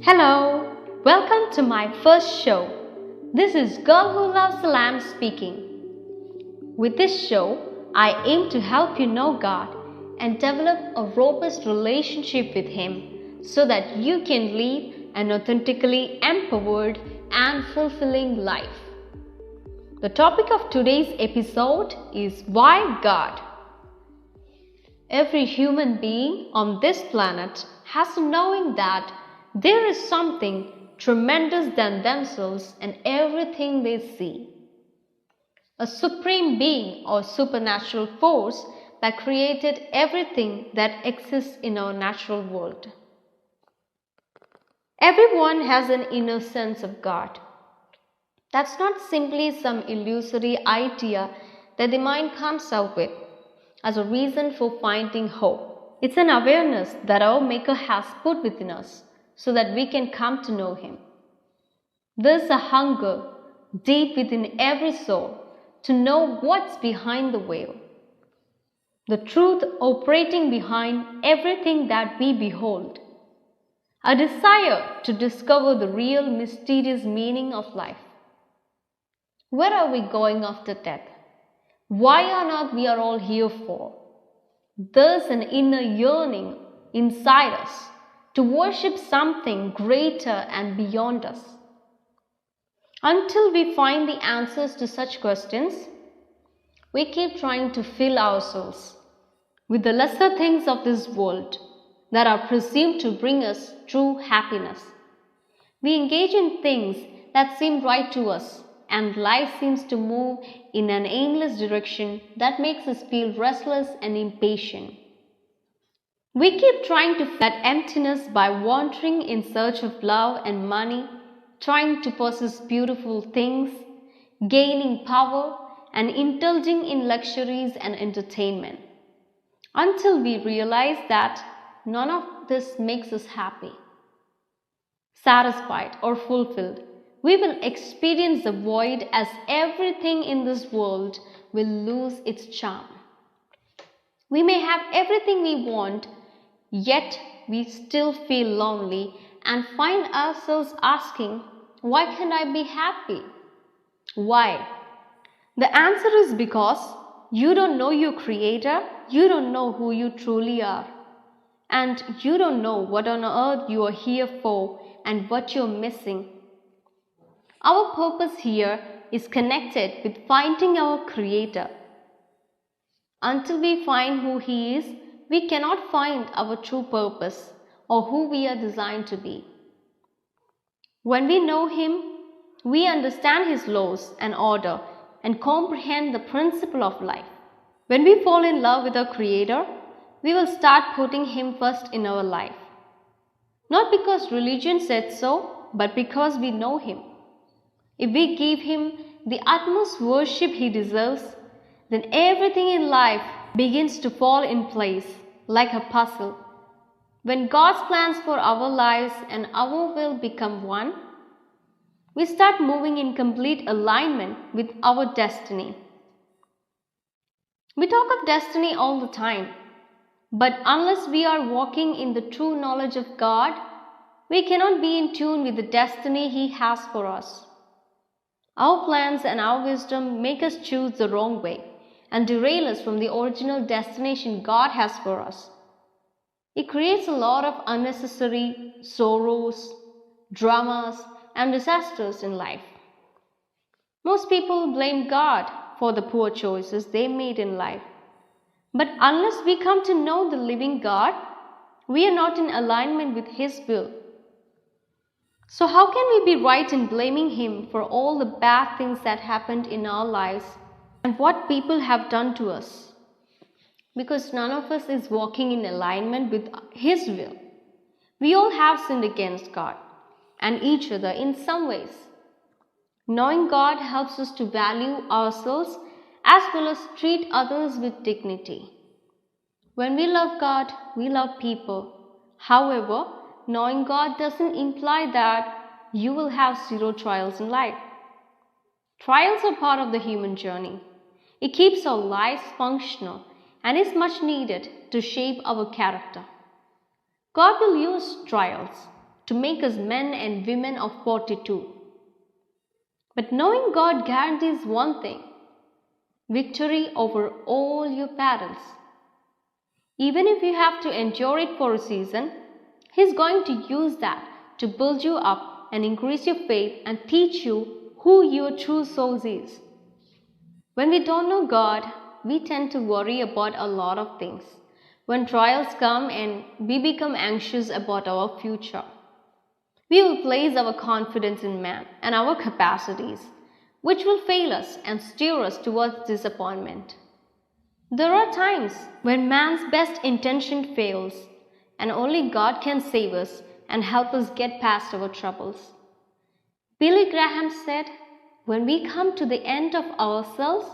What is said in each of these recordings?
Hello, welcome to my first show. This is Girl Who Loves the Lamb speaking. With this show, I aim to help you know God and develop a robust relationship with Him so that you can live an authentically empowered and fulfilling life. The topic of today's episode is Why God? Every human being on this planet has a knowing that there is something tremendous than themselves and everything they see. A supreme being or supernatural force that created everything that exists in our natural world. Everyone has an inner sense of God. That's not simply some illusory idea that the mind comes up with as a reason for finding hope. It's an awareness that our Maker has put within us so that we can come to know Him. There's a hunger deep within every soul to know what's behind the veil, the truth operating behind everything that we behold, a desire to discover the real mysterious meaning of life. Where are we going after death? Why on earth we are all here for? There's an inner yearning inside us to worship something greater and beyond us. Until we find the answers to such questions, we keep trying to fill ourselves with the lesser things of this world that are presumed to bring us true happiness. We engage in things that seem right to us, and life seems to move in an aimless direction that makes us feel restless and impatient. We keep trying to fill that emptiness by wandering in search of love and money, trying to possess beautiful things, gaining power, and indulging in luxuries and entertainment, until we realize that none of this makes us happy, satisfied, or fulfilled. We will experience the void as everything in this world will lose its charm. We may have everything we want, yet we still feel lonely and find ourselves asking, why can't I be happy? Why? The answer is because you don't know your Creator, you don't know who you truly are, and you don't know what on earth you are here for and what you're missing. Our purpose here is connected with finding our Creator. Until we find who He is, we cannot find our true purpose or who we are designed to be. When we know Him, we understand His laws and order and comprehend the principle of life. When we fall in love with our Creator, we will start putting Him first in our life. Not because religion said so, but because we know Him. If we give Him the utmost worship He deserves, then everything in life begins to fall in place like a puzzle. When God's plans for our lives and our will become one, we start moving in complete alignment with our destiny. We talk of destiny all the time, but unless we are walking in the true knowledge of God, we cannot be in tune with the destiny He has for us. Our plans and our wisdom make us choose the wrong way and derail us from the original destination God has for us. It creates a lot of unnecessary sorrows, dramas, and disasters in life. Most people blame God for the poor choices they made in life. But unless we come to know the living God, we are not in alignment with His will. So how can we be right in blaming Him for all the bad things that happened in our lives and what people have done to us? Because none of us is walking in alignment with His will. We all have sinned against God and each other in some ways. Knowing God helps us to value ourselves as well as treat others with dignity. When we love God, we love people. However, knowing God doesn't imply that you will have zero trials in life. Trials are part of the human journey. It keeps our lives functional and is much needed to shape our character. God will use trials to make us men and women of fortitude. But knowing God guarantees one thing: victory over all your battles. Even if you have to endure it for a season, He's going to use that to build you up and increase your faith and teach you who your true source is. When we don't know God, we tend to worry about a lot of things. When trials come and we become anxious about our future, we will place our confidence in man and our capacities, which will fail us and steer us towards disappointment. There are times when man's best intention fails, and only God can save us and help us get past our troubles. Billy Graham said, "When we come to the end of ourselves,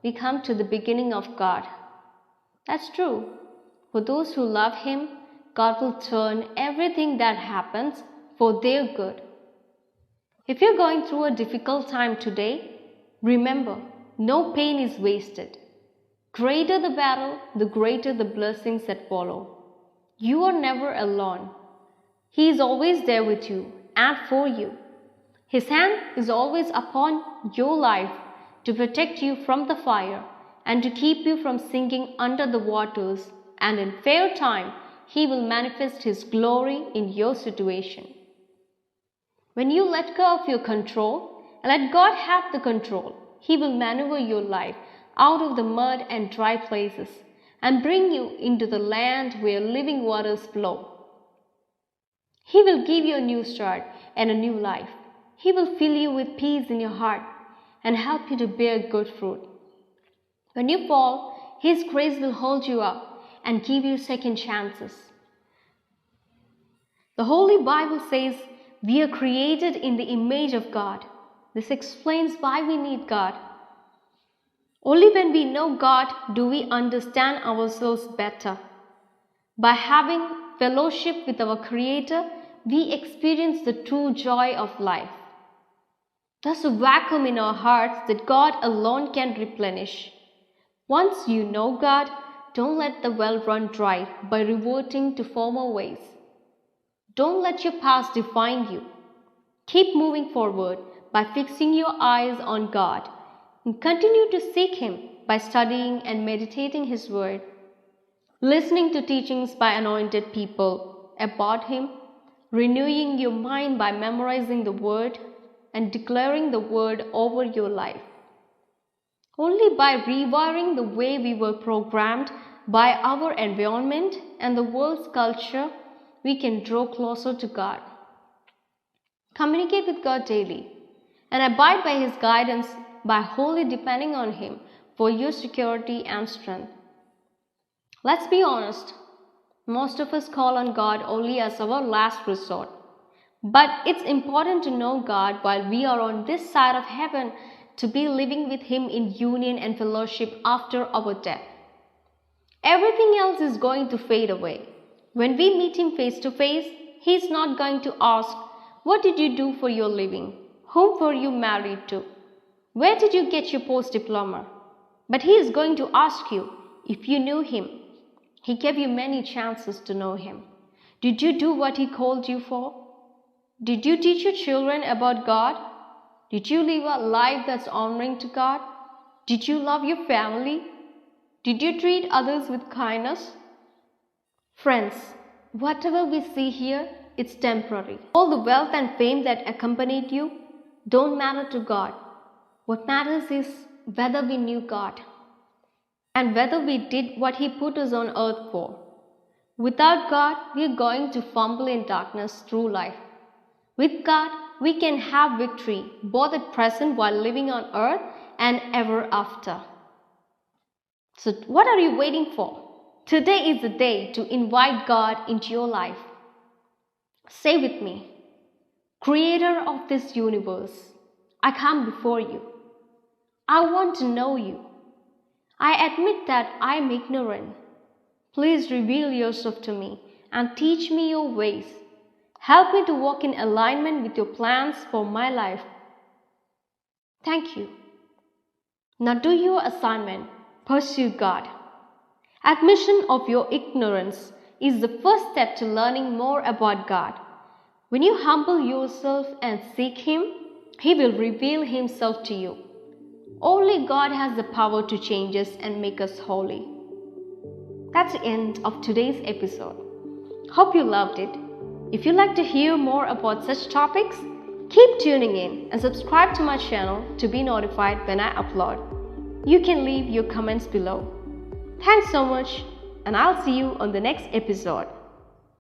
we come to the beginning of God." That's true. For those who love Him, God will turn everything that happens for their good. If you're going through a difficult time today, remember, no pain is wasted. Greater the battle, the greater the blessings that follow. You are never alone. He is always there with you and for you. His hand is always upon your life to protect you from the fire and to keep you from sinking under the waters, and in fair time, He will manifest His glory in your situation. When you let go of your control and let God have the control, He will maneuver your life out of the mud and dry places and bring you into the land where living waters flow. He will give you a new start and a new life. He will fill you with peace in your heart and help you to bear good fruit. When you fall, His grace will hold you up and give you second chances. The Holy Bible says we are created in the image of God. This explains why we need God. Only when we know God do we understand ourselves better. By having fellowship with our Creator, we experience the true joy of life. There's a vacuum in our hearts that God alone can replenish. Once you know God, don't let the well run dry by reverting to former ways. Don't let your past define you. Keep moving forward by fixing your eyes on God and continue to seek Him by studying and meditating His Word, listening to teachings by anointed people about Him, renewing your mind by memorizing the Word, and declaring the Word over your life. Only by rewiring the way we were programmed by our environment and the world's culture, we can draw closer to God. Communicate with God daily and abide by His guidance by wholly depending on Him for your security and strength. Let's be honest, most of us call on God only as our last resort. But it's important to know God while we are on this side of heaven, to be living with Him in union and fellowship after our death. Everything else is going to fade away. When we meet Him face to face, He's not going to ask, "What did you do for your living? Whom were you married to? Where did you get your post-diploma?" But He is going to ask you if you knew Him. He gave you many chances to know Him. Did you do what He called you for? Did you teach your children about God? Did you live a life that's honoring to God? Did you love your family? Did you treat others with kindness? Friends, whatever we see here, it's temporary. All the wealth and fame that accompanied you don't matter to God. What matters is whether we knew God and whether we did what He put us on earth for. Without God, we are going to fumble in darkness through life. With God, we can have victory both at present while living on earth and ever after. So what are you waiting for? Today is the day to invite God into your life. Say with me, "Creator of this universe, I come before you. I want to know you. I admit that I am ignorant. Please reveal yourself to me and teach me your ways. Help me to walk in alignment with your plans for my life. Thank you. Now do your assignment. Pursue God. Admission of your ignorance is the first step to learning more about God. When you humble yourself and seek Him, He will reveal Himself to you. Only God has the power to change us and make us holy. That's the end of today's episode. Hope you loved it. If you'd like to hear more about such topics, keep tuning in and subscribe to my channel to be notified when I upload. You can leave your comments below. Thanks so much, and I'll see you on the next episode.